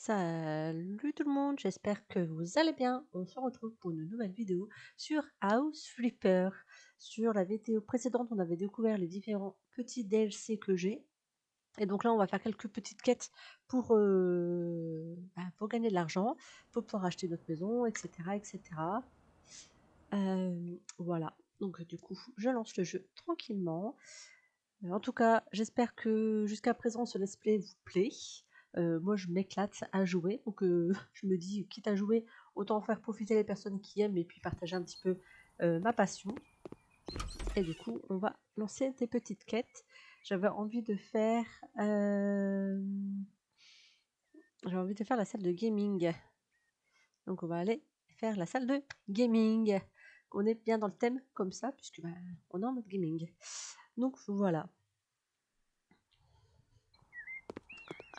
Salut tout le monde, j'espère que vous allez bien. On se retrouve pour une nouvelle vidéo sur House Flipper. Sur la vidéo précédente, on avait découvert les différents petits DLC que j'ai. Et donc là, on va faire quelques petites quêtes pour gagner de l'argent, pour pouvoir acheter notre maison, etc. etc. Voilà, donc du coup, je lance le jeu tranquillement. En tout cas, j'espère que jusqu'à présent, ce let's play vous plaît. Moi, je m'éclate à jouer, donc je me dis, quitte à jouer, autant faire profiter les personnes qui aiment et puis partager un petit peu ma passion. Et du coup, on va lancer des petites quêtes. J'avais envie de faire... J'ai envie de faire la salle de gaming. Donc on va aller faire la salle de gaming. On est bien dans le thème comme ça, puisque on est en mode gaming. Donc voilà.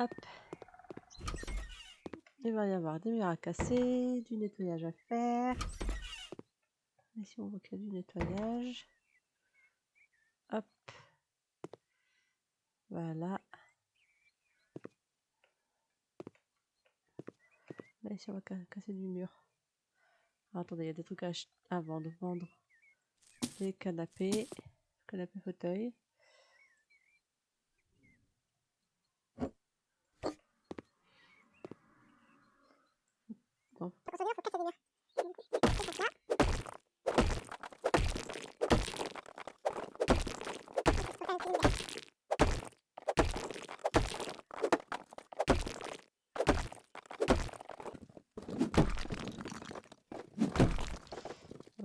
Hop. Il va y avoir des murs à casser, du nettoyage à faire. Ici on voit qu'il y a du nettoyage. Hop. Voilà. Là ici on va casser du mur. Alors, attendez, il y a des trucs à vendre. Vendre des canapés. Canapé fauteuil. Bon.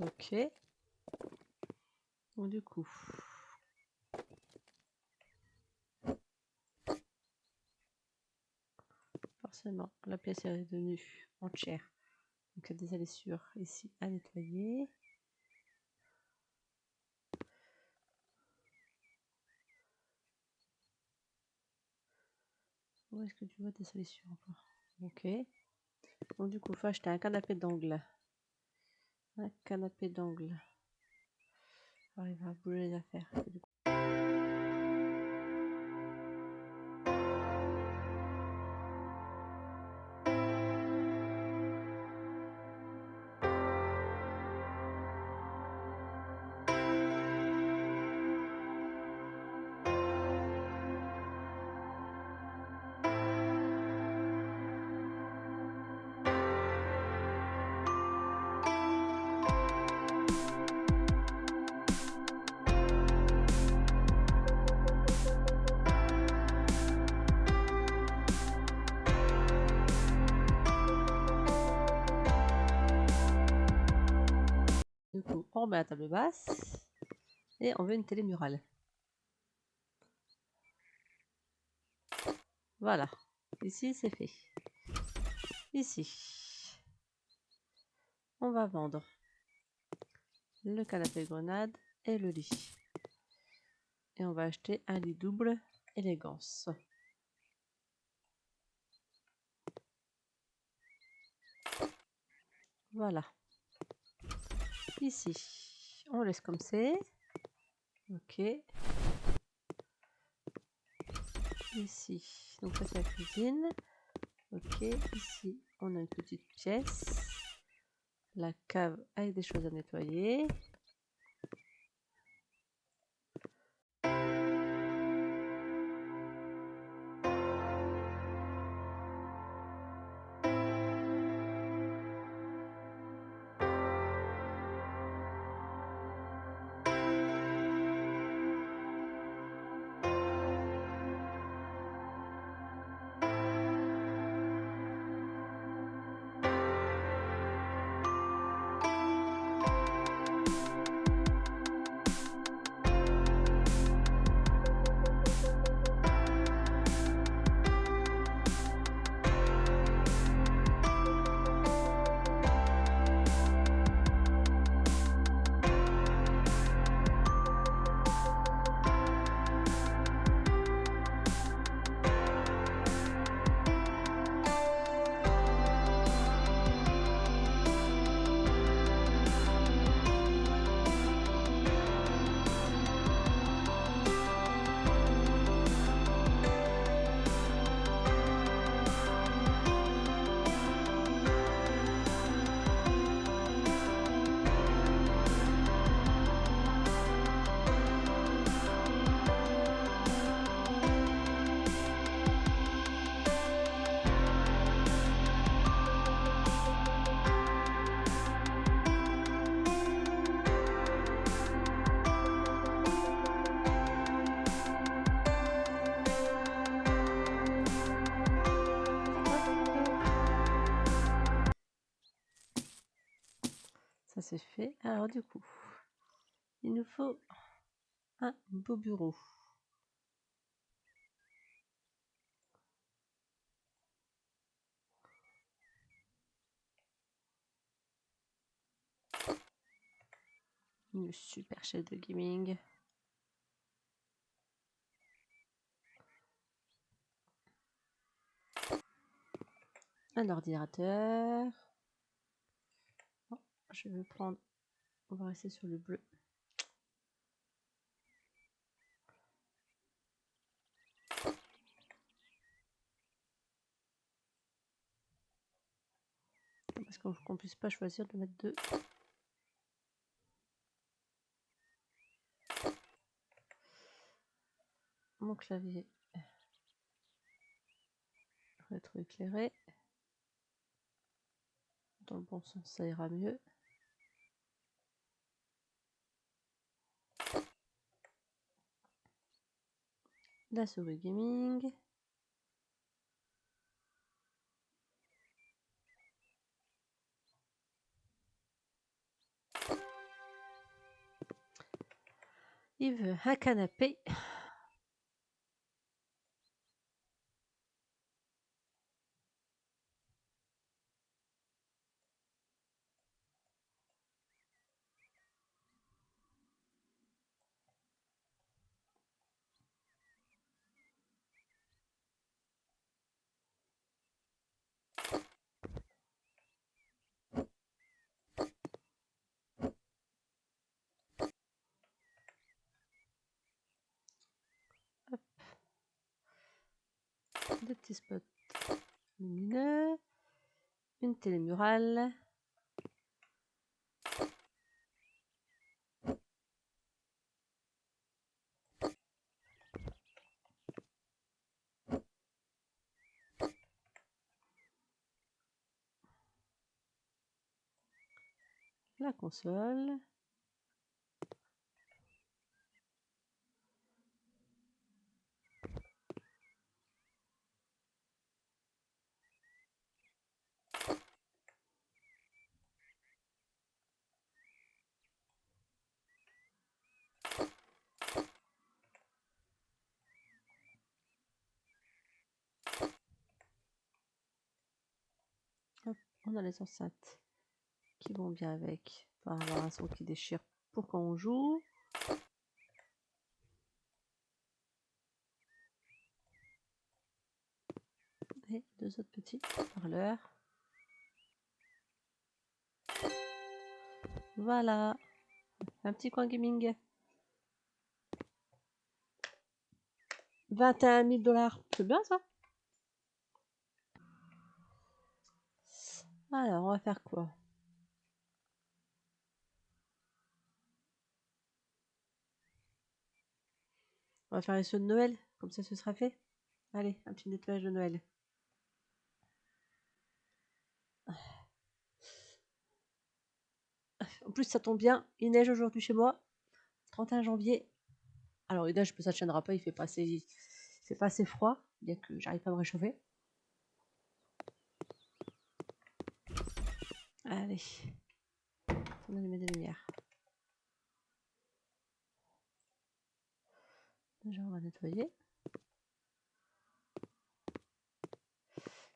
Ok. Bon, du coup. Forcément, la pièce est devenue entière. Donc il y a des salissures ici à nettoyer. Où est-ce que tu vois des salissures encore? Ok. Donc du coup, il faut acheter un canapé d'angle. Un canapé d'angle. Alors il va bouger les affaires. Du coup. Du coup, on remet la table basse et on veut une télé murale. Voilà, ici c'est fait. Ici, on va vendre le canapé grenade et le lit. Et on va acheter un lit double élégance. Voilà. Ici, on laisse comme c'est. Ok. Ici, donc ça c'est la cuisine. Ok, ici on a une petite pièce. La cave avec des choses à nettoyer. c'est fait. Alors du coup, il nous faut un beau bureau. Une super chaise de gaming. Un ordinateur. Oh, je vais prendre... On va rester sur le bleu. Parce qu'on puisse pas choisir de mettre deux. Mon clavier va être éclairé. Dans le bon sens, ça ira mieux. La souris gaming. Il veut un canapé. Hop. Des petits spots lumineux. Une télé murale. La console. Hop, on a les enceintes qui vont bien avec. Pour avoir un son qui déchire pour quand on joue. Et deux autres petits parleurs. Voilà, un petit coin gaming. 21 000 $, c'est bien ça. Alors, on va faire quoi? On va faire les sauts de Noël, comme ça ce sera fait. Allez, un petit nettoyage de Noël. En plus, ça tombe bien, il neige aujourd'hui chez moi, 31 janvier. Alors, il neige, ça ne tiendra pas, il fait pas assez froid, bien que j'arrive pas à me réchauffer. Allez, on allume des lumières. Déjà, on va nettoyer.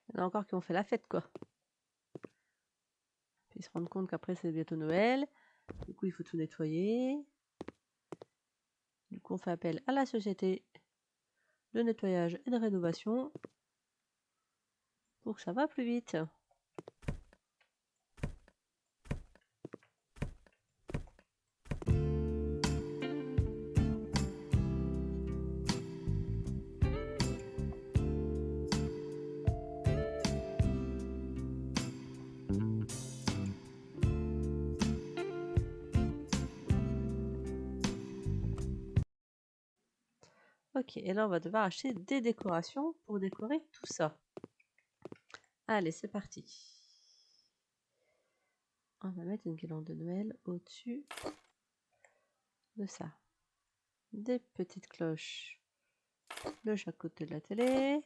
Il y en a encore qui ont fait la fête, quoi. Puis ils se rendent compte qu'après, c'est bientôt Noël. Du coup, il faut tout nettoyer. Du coup, on fait appel à la société de nettoyage et de rénovation pour que ça va plus vite. Ok, et là, on va devoir acheter des décorations pour décorer tout ça. Allez, c'est parti. On va mettre une guirlande de Noël au-dessus de ça. Des petites cloches de chaque côté de la télé.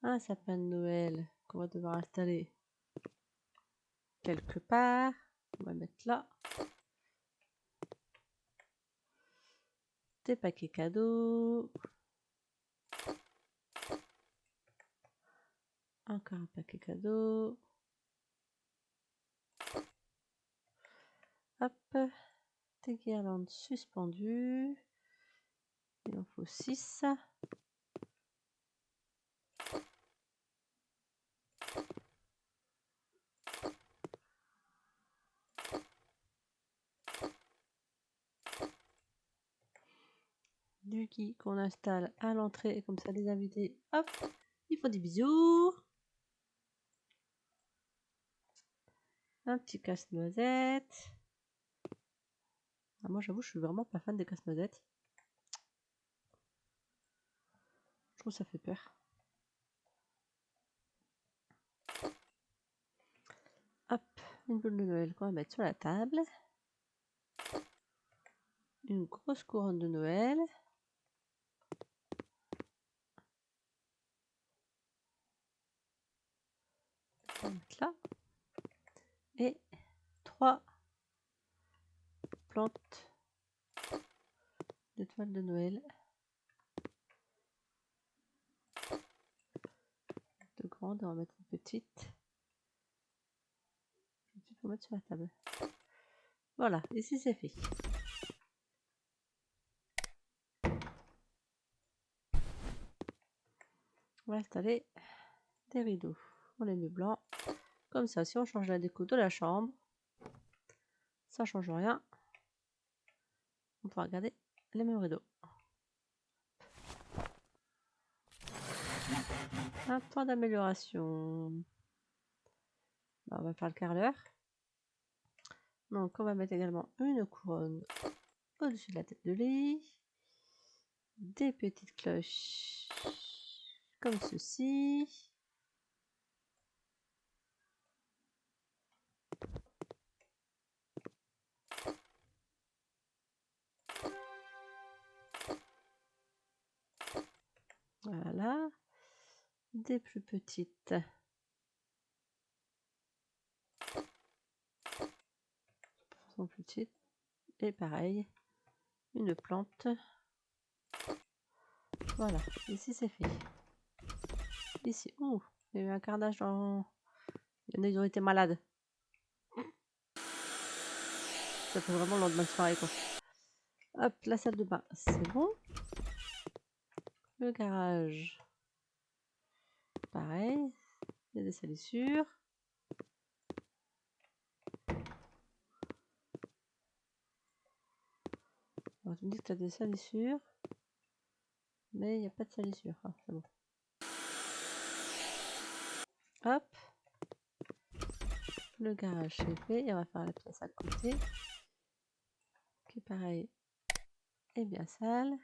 Un sapin de Noël qu'on va devoir installer quelque part. On va mettre là. Des paquets cadeaux. Encore un paquet cadeau. Hop. Des guirlandes suspendues. Il en faut 6. Du gui qu'on installe à l'entrée, et comme ça les invités, hop, ils font des bisous. Un petit casse-noisette. Ah, moi j'avoue, je suis vraiment pas fan des casse-noisettes. Je trouve que ça fait peur. Hop, une boule de Noël qu'on va mettre sur la table. Une grosse couronne de Noël. On va mettre là. Et 3 plantes d'étoiles de Noël. De grandes, on va mettre une petite. Une petite pour mettre sur la table. Voilà, ici c'est fait. On va installer des rideaux. On les met blancs. Comme ça, si on change la déco de la chambre, ça change rien. On pourra garder les mêmes rideaux. Un point d'amélioration. On va faire le carreleur. Donc on va mettre également une couronne au-dessus de la tête de lit. Des petites cloches comme ceci. Voilà. Des plus petites. Sont plus petites. Et pareil, une plante. Voilà, ici c'est fait. Ici, ouh, il y a eu un carnage dans... Il y en a, ils ont été malades. Ça fait vraiment le lendemain de soirée, quoi. Hop, la salle de bain, c'est bon. Le garage, pareil. Il y a des salissures. Alors, tu me dis que tu as des salissures. Mais il n'y a pas de salissure. Ah, c'est bon. Hop. Le garage, c'est fait. Et on va faire la pièce à côté. Qui, pareil, est bien sale.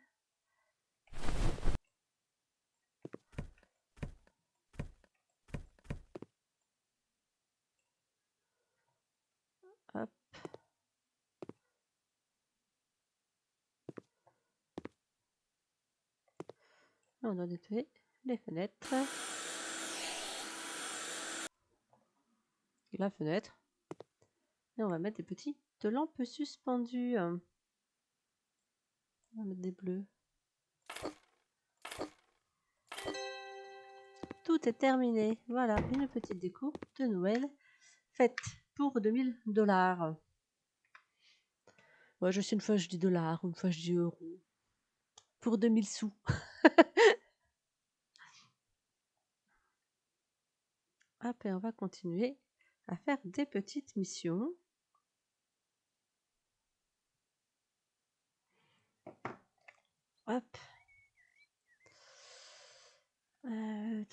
Hop. On doit nettoyer les fenêtres. La fenêtre. Et on va mettre des petites lampes suspendues. On va mettre des bleus. Tout est terminé. Voilà, une petite déco de Noël faite pour 2000 $. Ouais, je sais, une fois je dis dollars, une fois je dis euros. Pour 2000 sous. Hop, et on va continuer à faire des petites missions. Hop. On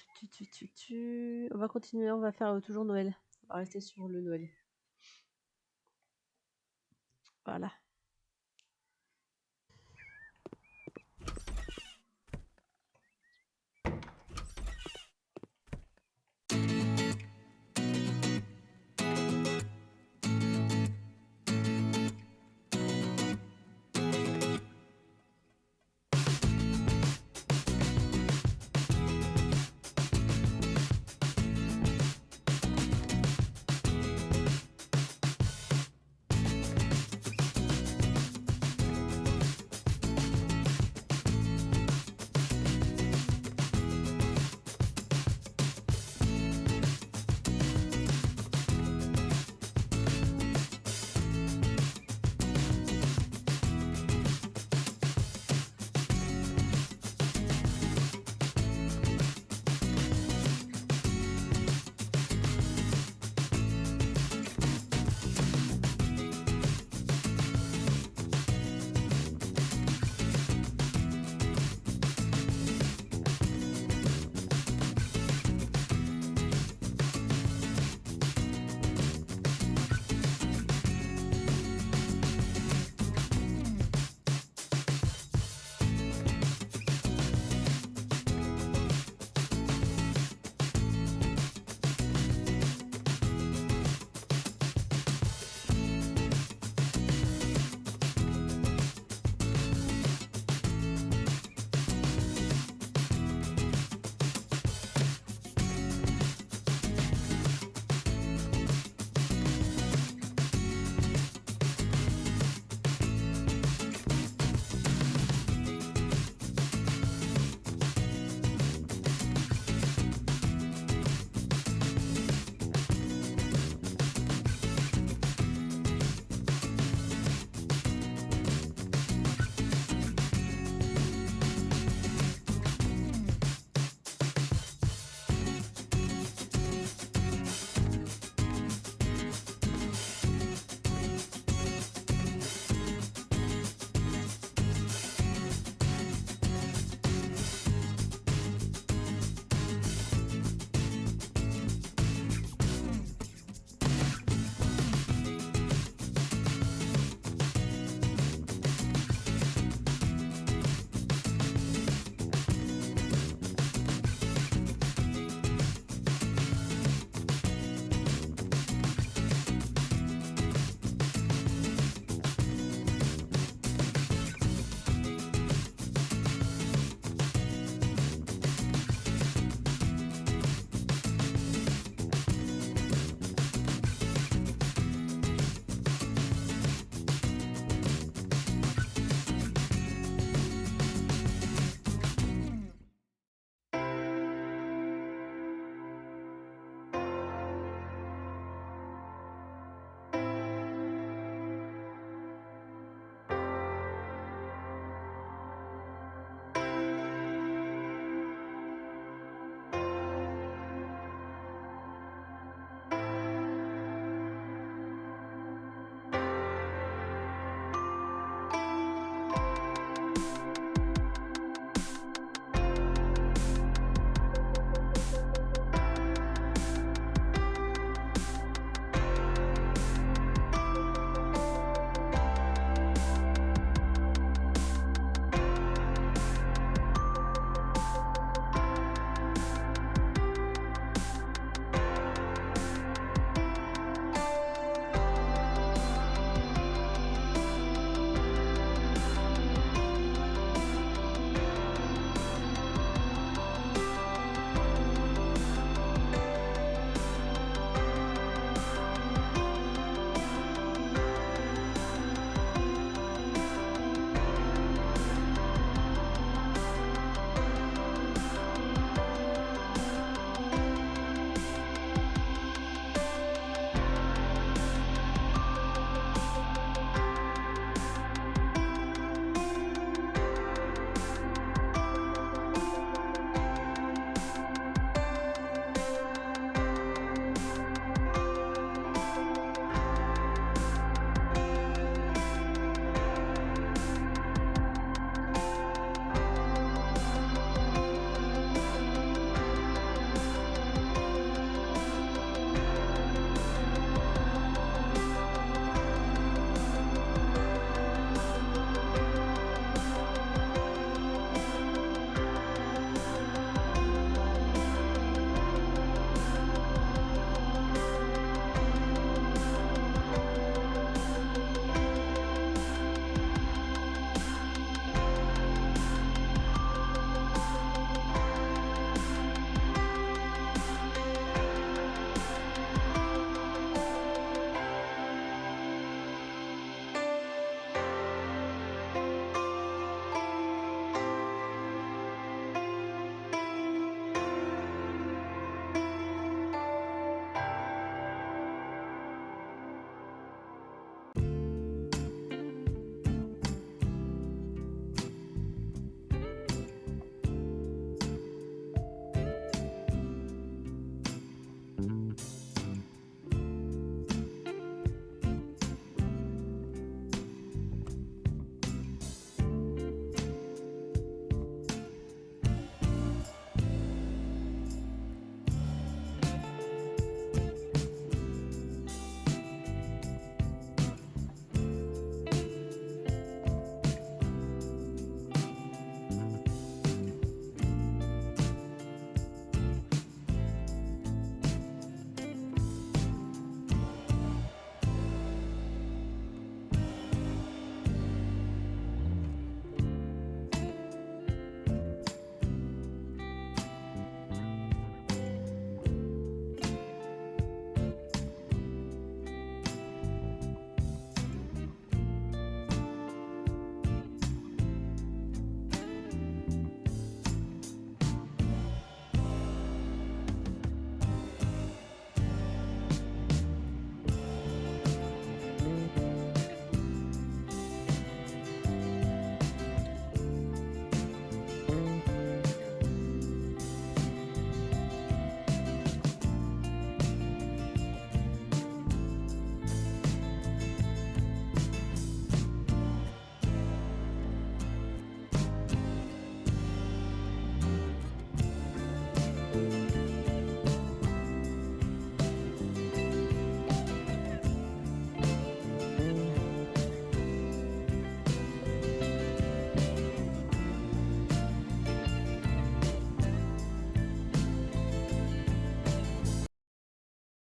va continuer, on va faire toujours Noël. On va rester sur le Noël. Voilà.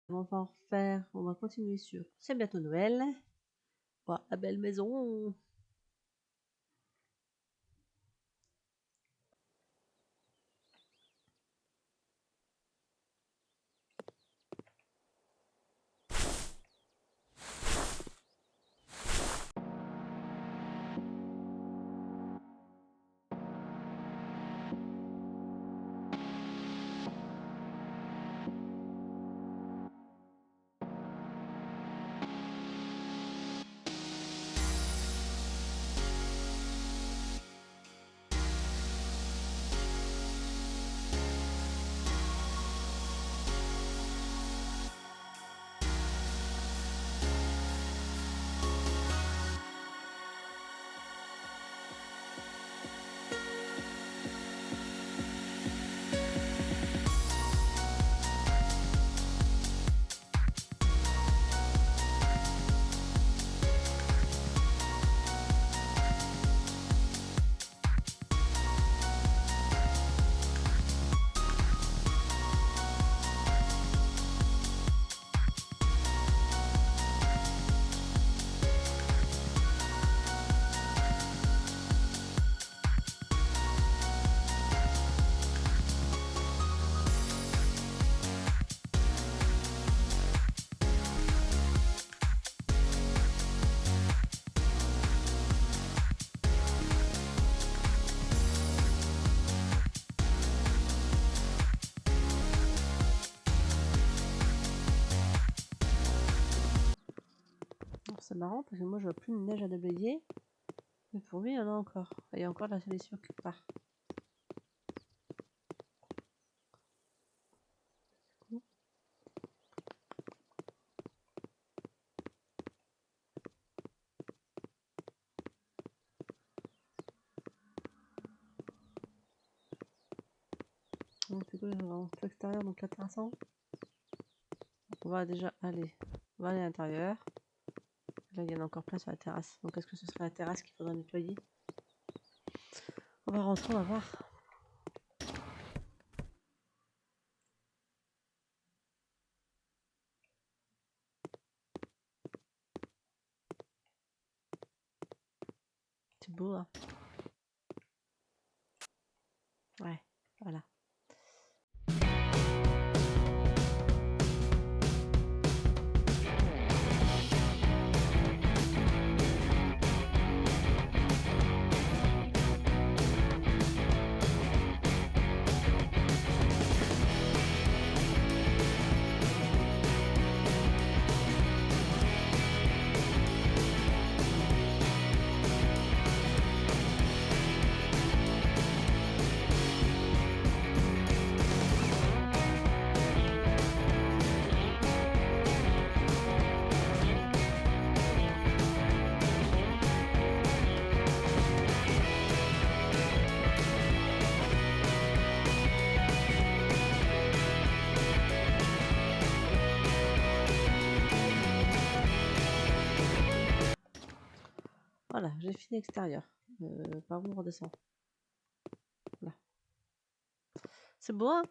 On va en refaire, on va continuer sur c'est bientôt Noël. Voilà, la belle maison. C'est marrant parce que moi je vois plus de neige à déblayer. Mais pour lui il y en a encore. Il y a encore de la solution quelque part. On fait quoi en tout extérieur, donc la terrasse. On va déjà aller. On va aller à l'intérieur. Là il y en a encore plein sur la terrasse. Donc est-ce que ce serait la terrasse qu'il faudra nettoyer? On va rentrer, on va voir. C'est beau hein. Ouais, voilà. Voilà, j'ai fini l'extérieur. Par où on redescend? Là. C'est beau hein?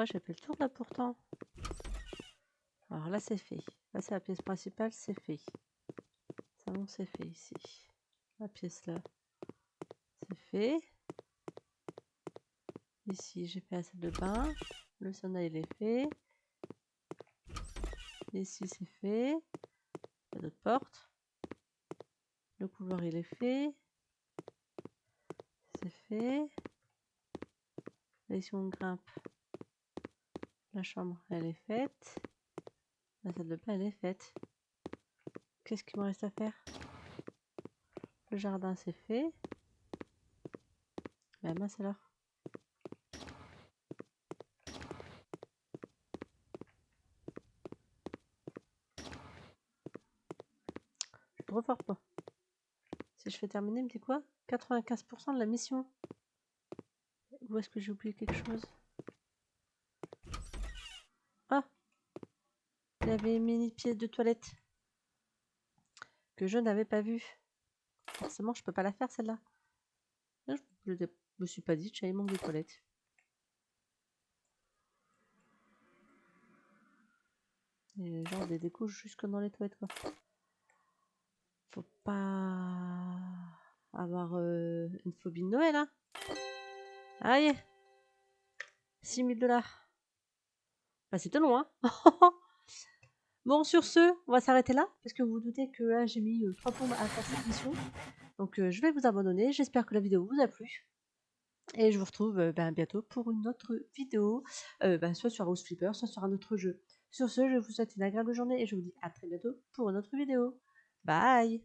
Pourquoi j'ai fait le tour là pourtant? Alors là c'est fait. Là c'est la pièce principale, c'est fait. Salon c'est fait ici. La pièce là, c'est fait. Ici j'ai fait la salle de bain. Le sauna il est fait. Ici c'est fait. Il y a d'autres portes. Le couloir il est fait. C'est fait. Là ici on grimpe. La chambre elle est faite. La salle de bain elle est faite. Qu'est-ce qu'il me reste à faire? Le jardin c'est fait. Mais mince alors. Je suis trop fort quoi. Si je fais terminer, il me dit quoi? 95% de la mission. Où est-ce que j'ai oublié quelque chose? Ah! Il y avait une mini pièce de toilette que je n'avais pas vue. Forcément, je peux pas la faire celle-là. Je me suis pas dit que j'avais manque de toilette. Et genre des couches jusque dans les toilettes quoi. Faut pas avoir une phobie de Noël hein. Aïe! 6 000 $. Bah c'était long hein. Bon sur ce, on va s'arrêter là. Parce que vous vous doutez que là j'ai mis 3 plombes à faire cette mission. Donc je vais vous abandonner. J'espère que la vidéo vous a plu. Et je vous retrouve bientôt pour une autre vidéo. Soit sur House Flipper, soit sur un autre jeu. Sur ce, je vous souhaite une agréable journée et je vous dis à très bientôt pour une autre vidéo. Bye!